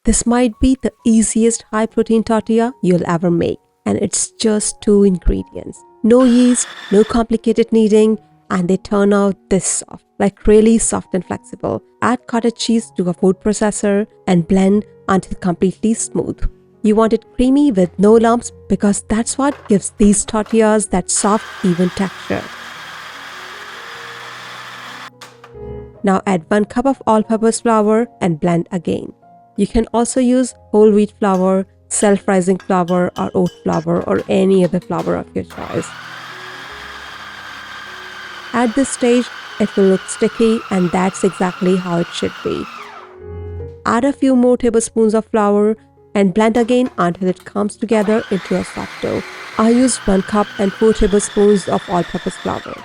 This might be the easiest high-protein tortilla you'll ever make, and it's just 2 ingredients. No yeast, no complicated kneading, and they turn out this soft, like really soft and flexible. Add cottage cheese to a food processor and blend until completely smooth. You want it creamy with no lumps because that's what gives these tortillas that soft, even texture. Now add 1 cup of all-purpose flour and blend again. You can also use whole wheat flour, self-rising flour, or oat flour, or any other flour of your choice. At this stage, it will look sticky, and that's exactly how it should be. Add a few more tablespoons of flour and blend again until it comes together into a soft dough. I used 1 cup and 4 tablespoons of all-purpose flour.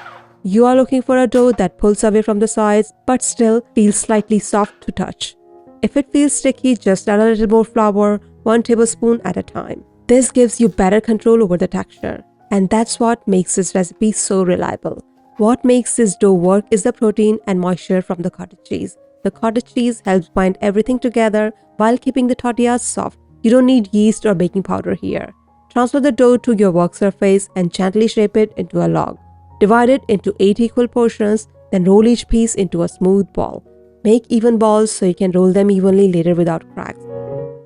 You are looking for a dough that pulls away from the sides but still feels slightly soft to touch. If it feels sticky, just add a little more flour, 1 tablespoon at a time. This gives you better control over the texture, and that's what makes this recipe so reliable. What makes this dough work is the protein and moisture from the cottage cheese. The cottage cheese helps bind everything together while keeping the tortillas soft. You don't need yeast or baking powder here. Transfer the dough to your work surface and gently shape it into a log. Divide it into 8 equal portions, then roll each piece into a smooth ball. Make even balls so you can roll them evenly later without cracks.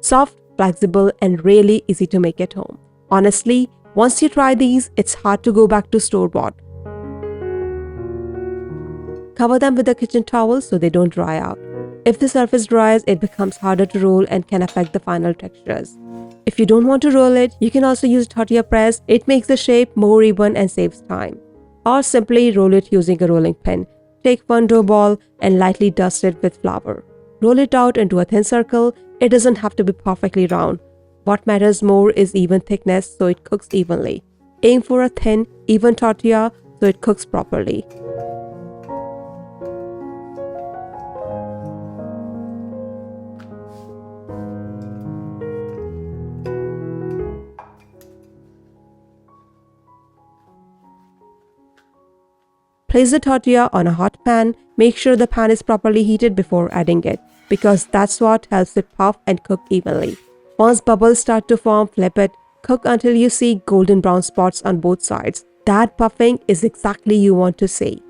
Soft, flexible, and really easy to make at home. Honestly, once you try these, it's hard to go back to store-bought. Cover them with a kitchen towel so they don't dry out. If the surface dries, it becomes harder to roll and can affect the final textures. If you don't want to roll it, you can also use tortilla press. It makes the shape more even and saves time. Or simply roll it using a rolling pin. Take 1 dough ball and lightly dust it with flour. Roll it out into a thin circle. It doesn't have to be perfectly round. What matters more is even thickness so it cooks evenly. Aim for a thin, even tortilla so it cooks properly. Place the tortilla on a hot pan. Make sure the pan is properly heated before adding it, because that's what helps it puff and cook evenly. Once bubbles start to form, flip it. Cook until you see golden brown spots on both sides. That puffing is exactly you want to see.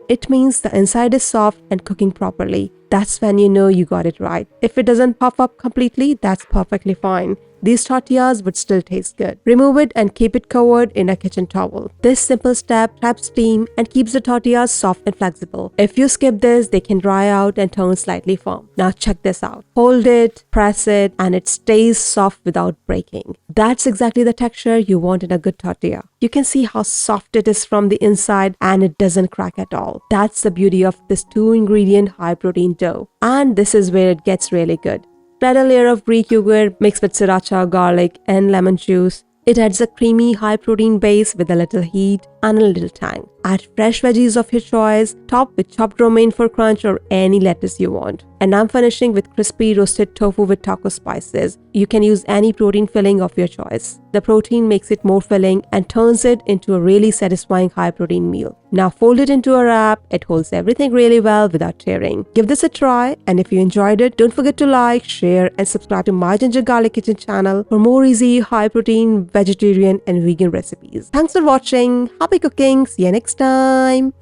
It means the inside is soft and cooking properly. That's when you know you got it right. If it doesn't puff up completely, that's perfectly fine. These tortillas would still taste good. Remove it and keep it covered in a kitchen towel. This simple step traps steam and keeps the tortillas soft and flexible. If you skip this, they can dry out and turn slightly firm. Now check this out. Hold it, press it, and it stays soft without breaking. That's exactly the texture you want in a good tortilla. You can see how soft it is from the inside and it doesn't crack at all. That's the beauty of this 2-ingredient high-protein dough. And this is where it gets really good. Spread a layer of Greek yogurt mixed with sriracha, garlic, and lemon juice. It adds a creamy, high-protein base with a little heat and a little tang. Add fresh veggies of your choice, top with chopped romaine for crunch or any lettuce you want. And I'm finishing with crispy roasted tofu with taco spices. You can use any protein filling of your choice. The protein makes it more filling and turns it into a really satisfying high-protein meal. Now fold it into a wrap. It holds everything really well without tearing. Give this a try, and if you enjoyed it, don't forget to like, share, and subscribe to my Ginger Garlic Kitchen channel for more easy, high-protein, vegetarian, and vegan recipes. Thanks for watching. Happy cooking. See you next time.